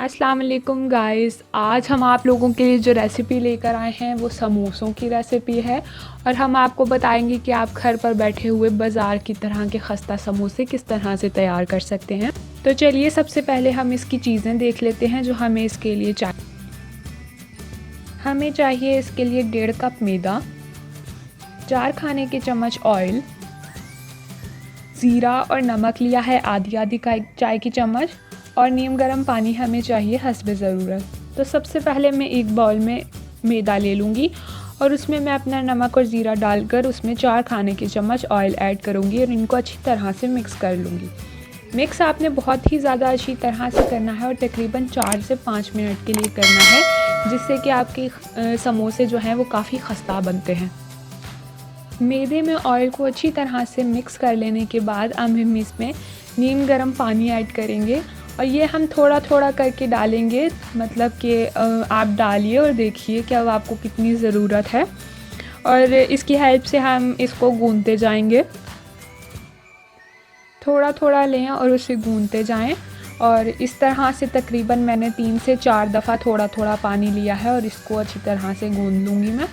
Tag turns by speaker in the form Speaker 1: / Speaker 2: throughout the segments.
Speaker 1: अस्सलाम वालेकुम गाइस। आज हम आप लोगों के लिए जो रेसिपी लेकर आए हैं वो समोसों की रेसिपी है और हम आपको बताएंगे कि आप घर पर बैठे हुए बाज़ार की तरह के खस्ता समोसे किस तरह से तैयार कर सकते हैं। तो चलिए सबसे पहले हम इसकी चीज़ें देख लेते हैं जो हमें इसके लिए चाहिए। हमें चाहिए इसके लिए 1.5 कप मैदा, 4 खाने के चम्मच ऑयल, ज़ीरा और नमक लिया है आधी चाय की चम्मच, और नीम गर्म पानी हमें चाहिए हस्बे ज़रूरत। तो सबसे पहले मैं एक बाउल में मैदा ले लूँगी और उसमें मैं अपना नमक और ज़ीरा डालकर उसमें 4 खाने के चम्मच ऑयल ऐड करूँगी और इनको अच्छी तरह से मिक्स कर लूँगी। मिक्स आपने बहुत ही ज़्यादा अच्छी तरह से करना है और तकरीबन 4 से 5 मिनट के लिए करना है, जिससे कि आपके समोसे जो हैं वो काफ़ी खस्ता बनते हैं। मैदे में ऑयल को अच्छी तरह से मिक्स कर लेने के बाद अब हम इसमें नीम गर्म पानी ऐड करेंगे और ये हम थोड़ा थोड़ा करके डालेंगे, मतलब कि आप डालिए और देखिए कि अब आपको कितनी ज़रूरत है और इसकी हेल्प से हम इसको गूंथते जाएंगे। थोड़ा थोड़ा लें और उसे गूंथते जाएं और इस तरह से तकरीबन मैंने 3 से 4 दफ़ा थोड़ा थोड़ा पानी लिया है और इसको अच्छी तरह से गूंथ लूँगी मैं।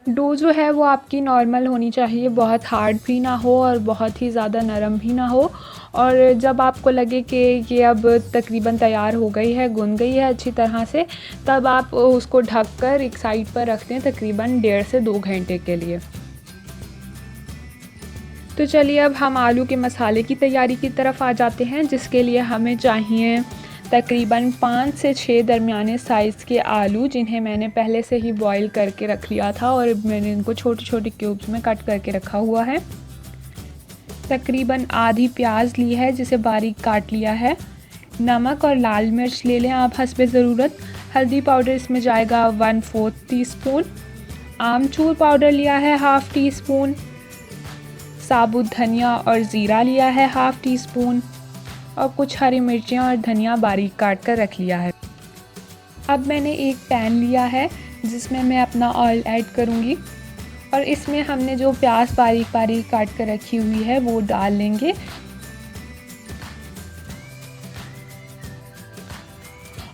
Speaker 1: डो जो है वो आपकी नॉर्मल होनी चाहिए, बहुत हार्ड भी ना हो और बहुत ही ज़्यादा नरम भी ना हो। और जब आपको लगे कि ये अब तकरीबन तैयार हो गई है, गुन गई है अच्छी तरह से, तब आप उसको ढककर एक साइड पर रख दें तकरीबन 1.5 से 2 घंटे के लिए। तो चलिए अब हम आलू के मसाले की तैयारी की तरफ आ जाते हैं, जिसके लिए हमें चाहिए तकरीबन 5 से 6 दरमियाने साइज़ के आलू, जिन्हें मैंने पहले से ही बॉईल करके रख लिया था और मैंने इनको छोटे छोटे क्यूब्स में कट करके रखा हुआ है। तकरीबन आधी प्याज ली है जिसे बारीक काट लिया है। नमक और लाल मिर्च ले लें आप हस्बे ज़रूरत। हल्दी पाउडर इसमें जाएगा 1/4 टीस्पून। आमचूर पाउडर लिया है 1/2 टीस्पून। साबुत धनिया और ज़ीरा लिया है 1/2 टीस्पून और कुछ हरी मिर्चें और धनिया बारीक काट कर रख लिया है। अब मैंने एक पैन लिया है जिसमें मैं अपना ऑयल ऐड करूँगी और इसमें हमने जो प्याज बारीक बारीक काट कर रखी हुई है वो डाल लेंगे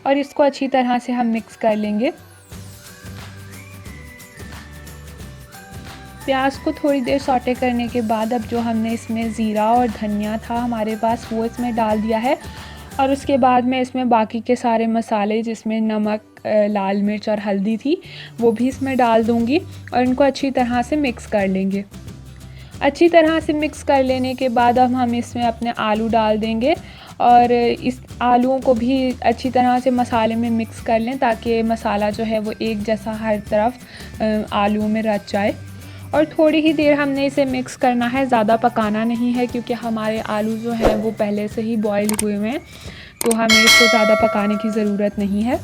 Speaker 1: और इसको अच्छी तरह से हम मिक्स कर लेंगे। प्याज को थोड़ी देर सौटे करने के बाद अब जो हमने इसमें ज़ीरा और धनिया था हमारे पास वो इसमें डाल दिया है और उसके बाद मैं इसमें बाकी के सारे मसाले, जिसमें नमक, लाल मिर्च और हल्दी थी, वो भी इसमें डाल दूंगी और इनको अच्छी तरह से मिक्स कर लेंगे। अच्छी तरह से मिक्स कर लेने के बाद अब हम इसमें अपने आलू डाल देंगे और इस आलूओं को भी अच्छी तरह से मसाले में मिक्स कर लें ताकि मसाला जो है वो एक जैसा हर तरफ आलू में रच जाए। और थोड़ी ही देर हमने इसे मिक्स करना है, ज़्यादा पकाना नहीं है क्योंकि हमारे आलू जो हैं वो पहले से ही बॉईल हुए हुए हैं, तो हमें इसको ज़्यादा पकाने की ज़रूरत नहीं है।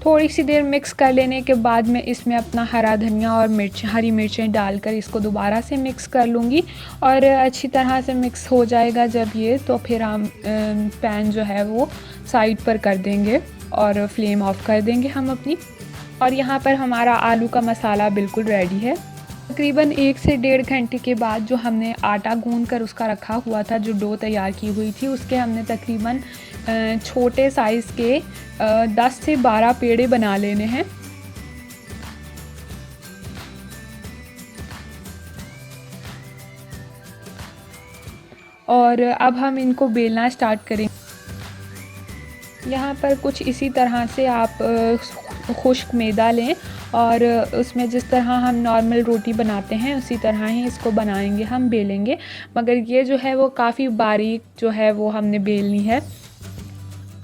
Speaker 1: थोड़ी सी देर मिक्स कर लेने के बाद मैं इसमें अपना हरा धनिया और हरी मिर्चें डालकर इसको दोबारा से मिक्स कर लूँगी और अच्छी तरह से मिक्स हो जाएगा जब ये, तो फिर हम पैन जो है वो साइड पर कर देंगे और फ्लेम ऑफ कर देंगे हम अपनी। और यहाँ पर हमारा आलू का मसाला बिल्कुल रेडी है। तकरीबन 1 से 1.5 घंटे के बाद जो हमने आटा गूंद कर उसका रखा हुआ था, जो डो तैयार की हुई थी, उसके हमने तकरीबन छोटे साइज़ के 10 से 12 पेड़े बना लेने हैं। और अब हम इनको बेलना स्टार्ट करेंगे। यहाँ पर कुछ इसी तरह से आप खुश्क मैदा लें और उसमें जिस तरह हम नॉर्मल रोटी बनाते हैं उसी तरह ही इसको बनाएंगे, हम बेलेंगे, मगर ये जो है वो काफ़ी बारीक जो है वो हमने बेलनी है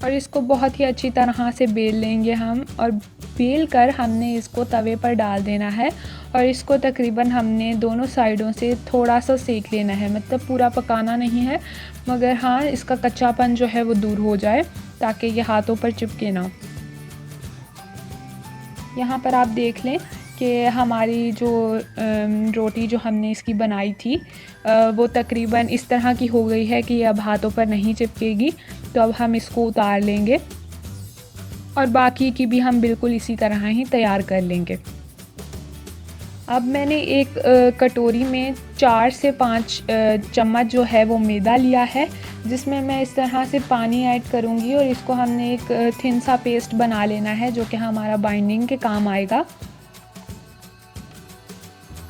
Speaker 1: और इसको बहुत ही अच्छी तरह से बेल लेंगे हम। और बेल कर हमने इसको तवे पर डाल देना है और इसको तकरीबन हमने दोनों साइडों से थोड़ा सा सेक लेना है, मतलब पूरा पकाना नहीं है, मगर हाँ इसका कच्चापन जो है वो दूर हो जाए ताकि ये हाथों पर चिपके ना। यहाँ पर आप देख लें कि हमारी जो रोटी जो हमने इसकी बनाई थी वो तकरीबन इस तरह की हो गई है कि अब हाथों पर नहीं चिपकेगी। तो अब हम इसको उतार लेंगे और बाकी की भी हम बिल्कुल इसी तरह ही तैयार कर लेंगे। अब मैंने एक कटोरी में 4 से 5 चम्मच जो है वो मैदा लिया है, जिसमें मैं इस तरह से पानी ऐड करूँगी और इसको हमने एक थिन सा पेस्ट बना लेना है जो कि हमारा बाइंडिंग के काम आएगा।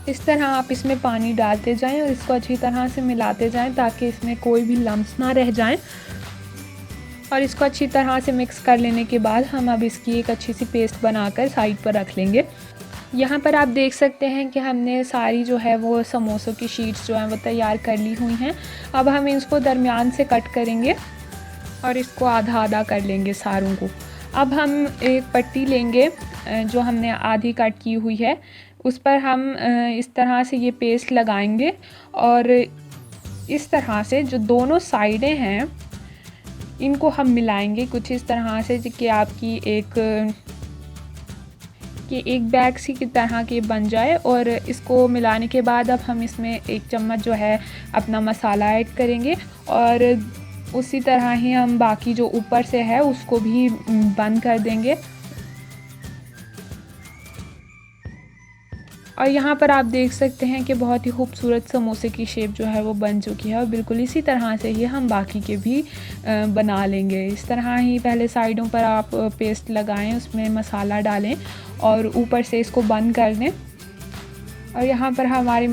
Speaker 1: इस तरह आप इसमें पानी डालते जाएं और इसको अच्छी तरह से मिलाते जाएं ताकि इसमें कोई भी लम्स ना रह जाएं। और इसको अच्छी तरह से मिक्स कर लेने के बाद हम अब इसकी एक अच्छी सी पेस्ट बनाकर साइड पर रख लेंगे। यहाँ पर आप देख सकते हैं कि हमने सारी जो है वो समोसों की शीट्स जो हैं वो तैयार कर ली हुई हैं। अब हम इसको दरमियान से कट करेंगे और इसको आधा आधा कर लेंगे सारों को। अब हम एक पट्टी लेंगे जो हमने आधी कट की हुई है, उस पर हम इस तरह से ये पेस्ट लगाएंगे और इस तरह से जो दोनों साइडें हैं इनको हम मिलाएंगे कुछ इस तरह से कि आपकी एक बैग सी की तरह के बन जाए। और इसको मिलाने के बाद अब हम इसमें 1 चम्मच जो है अपना मसाला ऐड करेंगे और उसी तरह ही हम बाकी जो ऊपर से है उसको भी बंद कर देंगे। और यहाँ पर आप देख सकते हैं कि बहुत ही खूबसूरत समोसे की शेप जो है वो बन चुकी है और बिल्कुल इसी तरह से ही हम बाकी के भी बना लेंगे। इस तरह ही पहले साइडों पर आप पेस्ट लगाएं, उसमें मसाला डालें और ऊपर से इसको बंद कर दें। और यहाँ पर हमारे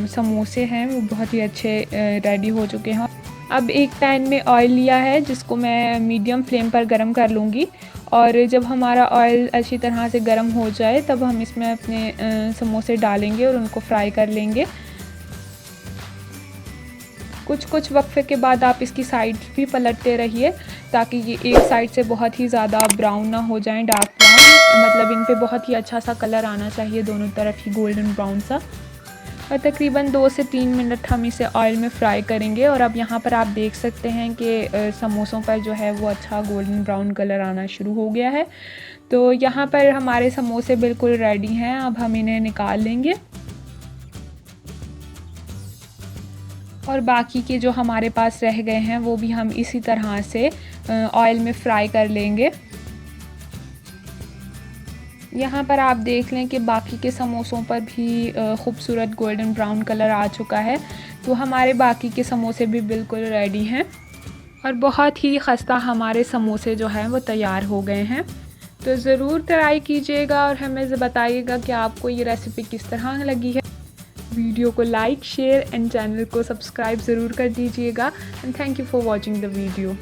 Speaker 1: समोसे हैं वो बहुत ही अच्छे रेडी हो चुके हैं। अब एक पैन में ऑयल लिया है जिसको मैं मीडियम फ्लेम पर गरम कर लूँगी और जब हमारा ऑयल अच्छी तरह से गर्म हो जाए तब हम इसमें अपने समोसे डालेंगे और उनको फ्राई कर लेंगे। कुछ वक्फे के बाद आप इसकी साइड भी पलटते रहिए ताकि ये एक साइड से बहुत ही ज़्यादा ब्राउन ना हो जाएं, डार्क ब्राउन, मतलब इन पे बहुत ही अच्छा सा कलर आना चाहिए, दोनों तरफ ही गोल्डन ब्राउन सा। और तकरीबन 2 से 3 मिनट हम इसे ऑयल में फ्राई करेंगे। और अब यहाँ पर आप देख सकते हैं कि समोसों पर जो है वो अच्छा गोल्डन ब्राउन कलर आना शुरू हो गया है। तो यहाँ पर हमारे समोसे बिल्कुल रेडी हैं, अब हम इन्हें निकाल लेंगे और बाकी के जो हमारे पास रह गए हैं वो भी हम इसी तरह से ऑयल में फ्राई कर लेंगे। यहाँ पर आप देख लें कि बाकी के समोसों पर भी खूबसूरत गोल्डन ब्राउन कलर आ चुका है। तो हमारे बाकी के समोसे भी बिल्कुल रेडी हैं और बहुत ही खस्ता हमारे समोसे जो हैं वो तैयार हो गए हैं। तो ज़रूर ट्राई कीजिएगा और हमें बताइएगा कि आपको ये रेसिपी किस तरह लगी है। वीडियो को लाइक, शेयर एंड चैनल को सब्सक्राइब ज़रूर कर दीजिएगा। And thank you for watching the video.